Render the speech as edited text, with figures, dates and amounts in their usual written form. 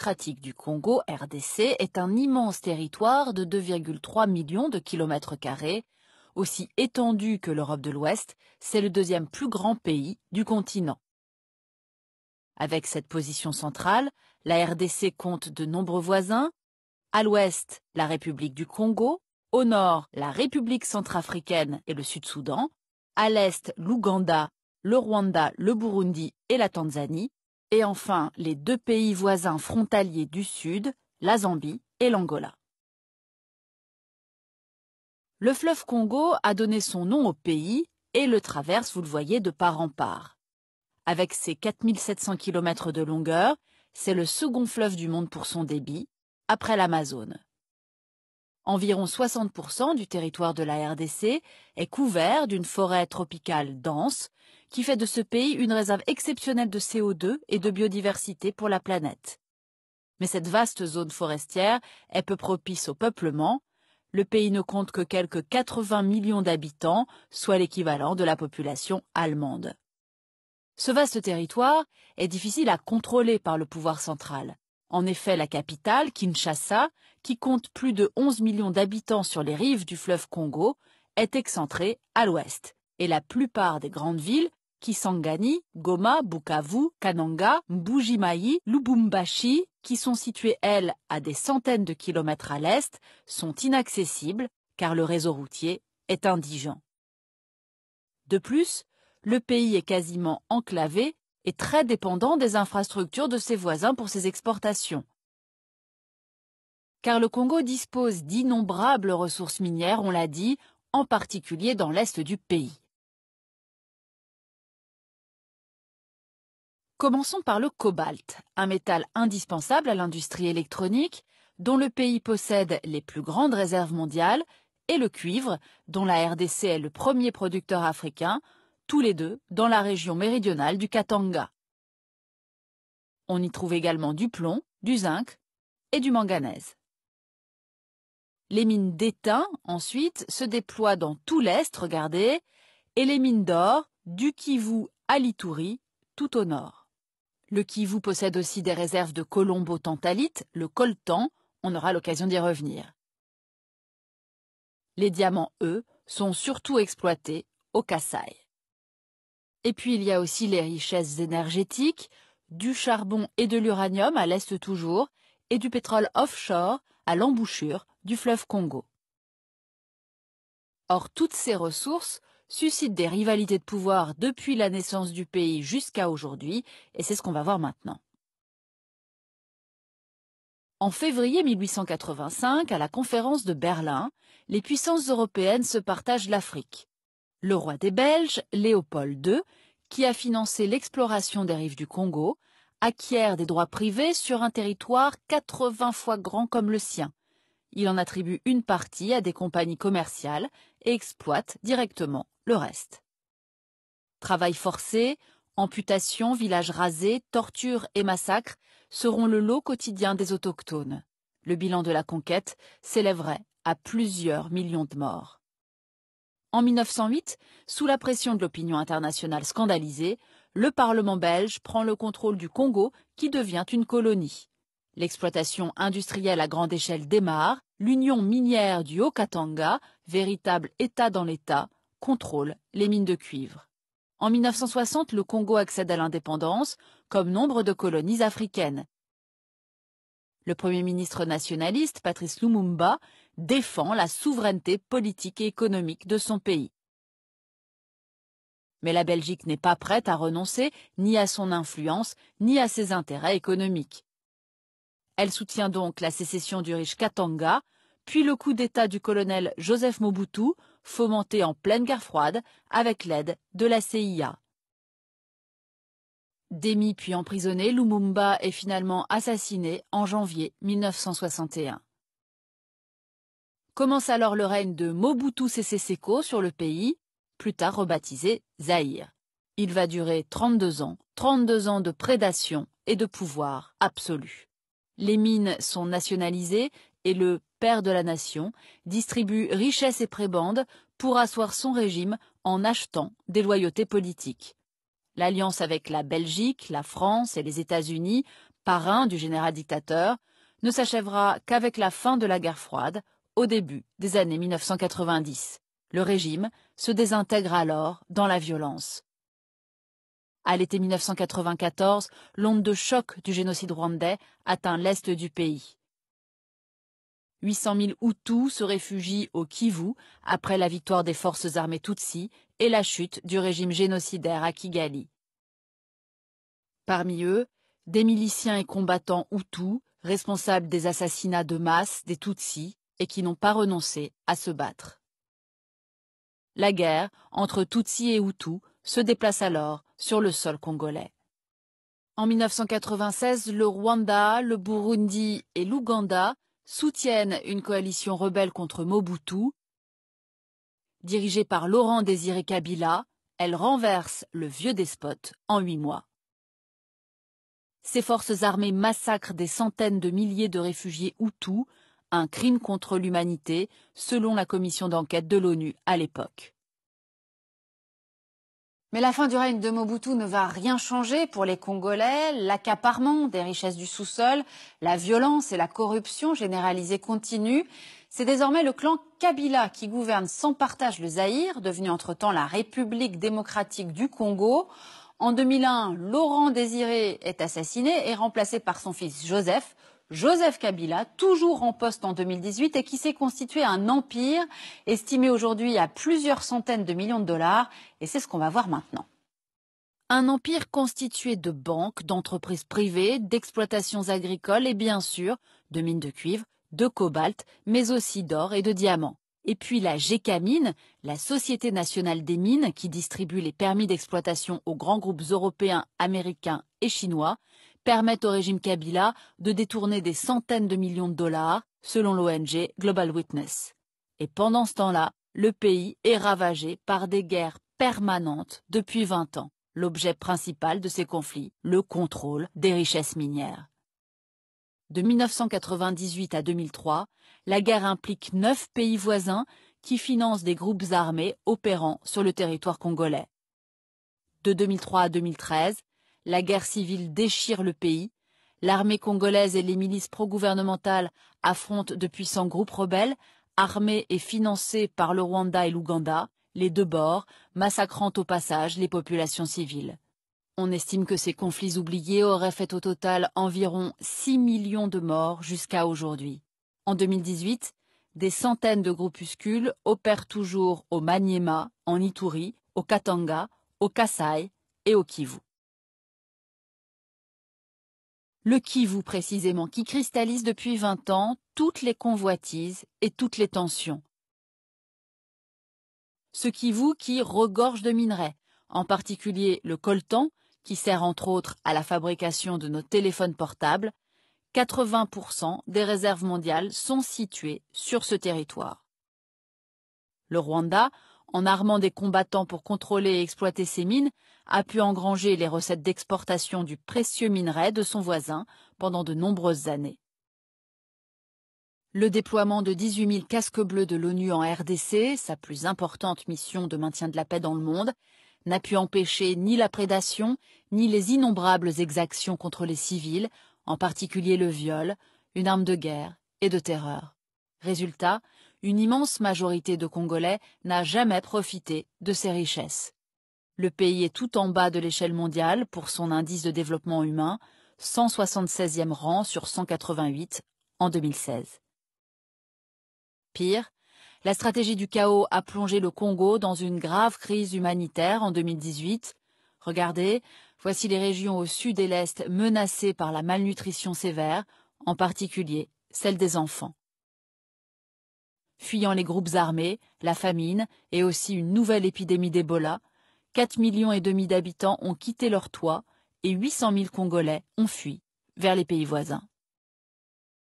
démocratique du Congo, RDC, est un immense territoire de 2,3 millions de kilomètres carrés. Aussi étendu que l'Europe de l'Ouest, c'est le deuxième plus grand pays du continent. Avec cette position centrale, la RDC compte de nombreux voisins. À l'ouest, la République du Congo, au nord, la République centrafricaine et le Sud-Soudan, à l'est, l'Ouganda, le Rwanda, le Burundi et la Tanzanie, et enfin les deux pays voisins frontaliers du sud, la Zambie et l'Angola. Le fleuve Congo a donné son nom au pays et le traverse, vous le voyez, de part en part. Avec ses 4700 km de longueur, c'est le second fleuve du monde pour son débit, après l'Amazone. Environ 60% du territoire de la RDC est couvert d'une forêt tropicale dense qui fait de ce pays une réserve exceptionnelle de CO2 et de biodiversité pour la planète. Mais cette vaste zone forestière est peu propice au peuplement. Le pays ne compte que quelques 80 millions d'habitants, soit l'équivalent de la population allemande. Ce vaste territoire est difficile à contrôler par le pouvoir central. En effet, la capitale, Kinshasa, qui compte plus de 11 millions d'habitants sur les rives du fleuve Congo, est excentrée à l'ouest. Et la plupart des grandes villes, Kisangani, Goma, Bukavu, Kananga, Mbuji-Mayi, Lubumbashi, qui sont situées, elles, à des centaines de kilomètres à l'est, sont inaccessibles car le réseau routier est indigent. De plus, le pays est quasiment enclavé et très dépendant des infrastructures de ses voisins pour ses exportations. Car le Congo dispose d'innombrables ressources minières, on l'a dit, en particulier dans l'est du pays. Commençons par le cobalt, un métal indispensable à l'industrie électronique, dont le pays possède les plus grandes réserves mondiales, et le cuivre, dont la RDC est le premier producteur africain, tous les deux dans la région méridionale du Katanga. On y trouve également du plomb, du zinc et du manganèse. Les mines d'étain, ensuite, se déploient dans tout l'est, regardez, et les mines d'or, du Kivu à l'Ituri, tout au nord. Le Kivu possède aussi des réserves de colombo-tantalite, le coltan, on aura l'occasion d'y revenir. Les diamants, eux, sont surtout exploités au Kasaï. Et puis il y a aussi les richesses énergétiques, du charbon et de l'uranium à l'est toujours, et du pétrole offshore à l'embouchure du fleuve Congo. Or, toutes ces ressources suscitent des rivalités de pouvoir depuis la naissance du pays jusqu'à aujourd'hui, et c'est ce qu'on va voir maintenant. En février 1885, à la conférence de Berlin, les puissances européennes se partagent l'Afrique. Le roi des Belges, Léopold II, qui a financé l'exploration des rives du Congo, acquiert des droits privés sur un territoire 80 fois grand comme le sien. Il en attribue une partie à des compagnies commerciales et exploite directement le reste. Travail forcé, amputation, villages rasés, tortures et massacres seront le lot quotidien des autochtones. Le bilan de la conquête s'élèverait à plusieurs millions de morts. En 1908, sous la pression de l'opinion internationale scandalisée, le Parlement belge prend le contrôle du Congo qui devient une colonie. L'exploitation industrielle à grande échelle démarre, l'union minière du Haut-Katanga, véritable État dans l'État, contrôle les mines de cuivre. En 1960, le Congo accède à l'indépendance, comme nombre de colonies africaines. Le Premier ministre nationaliste, Patrice Lumumba, défend la souveraineté politique et économique de son pays. Mais la Belgique n'est pas prête à renoncer ni à son influence, ni à ses intérêts économiques. Elle soutient donc la sécession du riche Katanga, puis le coup d'État du colonel Joseph Mobutu, fomenté en pleine guerre froide avec l'aide de la CIA. Démis puis emprisonné, Lumumba est finalement assassiné en janvier 1961. Commence alors le règne de Mobutu Sese Seko sur le pays, plus tard rebaptisé Zaïre. Il va durer 32 ans de prédation et de pouvoir absolu. Les mines sont nationalisées et le père de la nation distribue richesses et prébendes pour asseoir son régime en achetant des loyautés politiques. L'alliance avec la Belgique, la France et les États-Unis parrain du général dictateur, ne s'achèvera qu'avec la fin de la guerre froide, au début des années 1990. Le régime se désintègre alors dans la violence. À l'été 1994, l'onde de choc du génocide rwandais atteint l'est du pays. 800 000 Hutus se réfugient au Kivu après la victoire des forces armées Tutsis et la chute du régime génocidaire à Kigali. Parmi eux, des miliciens et combattants Hutus, responsables des assassinats de masse des Tutsis et qui n'ont pas renoncé à se battre. La guerre entre Tutsis et Hutus se déplace alors sur le sol congolais. En 1996, le Rwanda, le Burundi et l'Ouganda soutiennent une coalition rebelle contre Mobutu. Dirigée par Laurent Désiré Kabila, elle renverse le vieux despote en 8 mois. Ces forces armées massacrent des centaines de milliers de réfugiés Hutus, un crime contre l'humanité, selon la commission d'enquête de l'ONU à l'époque. Mais la fin du règne de Mobutu ne va rien changer pour les Congolais. L'accaparement des richesses du sous-sol, la violence et la corruption généralisée continuent. C'est désormais le clan Kabila qui gouverne sans partage le Zaïre, devenu entre-temps la République démocratique du Congo. En 2001, Laurent Désiré est assassiné et remplacé par son fils Joseph Kabila, toujours en poste en 2018 et qui s'est constitué un empire estimé aujourd'hui à plusieurs centaines de millions de dollars. Et c'est ce qu'on va voir maintenant. Un empire constitué de banques, d'entreprises privées, d'exploitations agricoles et bien sûr de mines de cuivre, de cobalt, mais aussi d'or et de diamants. Et puis la Gécamine, la Société nationale des mines qui distribue les permis d'exploitation aux grands groupes européens, américains et chinois, permettent au régime Kabila de détourner des centaines de millions de dollars, selon l'ONG Global Witness. Et pendant ce temps-là, le pays est ravagé par des guerres permanentes depuis 20 ans. L'objet principal de ces conflits, le contrôle des richesses minières. De 1998 à 2003, la guerre implique 9 pays voisins qui financent des groupes armés opérant sur le territoire congolais. De 2003 à 2013, la guerre civile déchire le pays. L'armée congolaise et les milices pro-gouvernementales affrontent de puissants groupes rebelles, armés et financés par le Rwanda et l'Ouganda, les deux bords, massacrant au passage les populations civiles. On estime que ces conflits oubliés auraient fait au total environ 6 millions de morts jusqu'à aujourd'hui. En 2018, des centaines de groupuscules opèrent toujours au Maniema, en Ituri, au Katanga, au Kasaï et au Kivu. Le Kivu précisément, qui cristallise depuis 20 ans toutes les convoitises et toutes les tensions. Ce Kivu qui regorge de minerais, en particulier le coltan, qui sert entre autres à la fabrication de nos téléphones portables. 80% des réserves mondiales sont situées sur ce territoire. Le Rwanda, en armant des combattants pour contrôler et exploiter ces mines, a pu engranger les recettes d'exportation du précieux minerai de son voisin pendant de nombreuses années. Le déploiement de 18 000 casques bleus de l'ONU en RDC, sa plus importante mission de maintien de la paix dans le monde, n'a pu empêcher ni la prédation, ni les innombrables exactions contre les civils, en particulier le viol, une arme de guerre et de terreur. Résultat, une immense majorité de Congolais n'a jamais profité de ces richesses. Le pays est tout en bas de l'échelle mondiale pour son indice de développement humain, 176e rang sur 188 en 2016. Pire, la stratégie du chaos a plongé le Congo dans une grave crise humanitaire en 2018. Regardez, voici les régions au sud et l'est menacées par la malnutrition sévère, en particulier celle des enfants. Fuyant les groupes armés, la famine et aussi une nouvelle épidémie d'Ebola, 4,5 millions d'habitants ont quitté leur toit et 800 000 Congolais ont fui vers les pays voisins.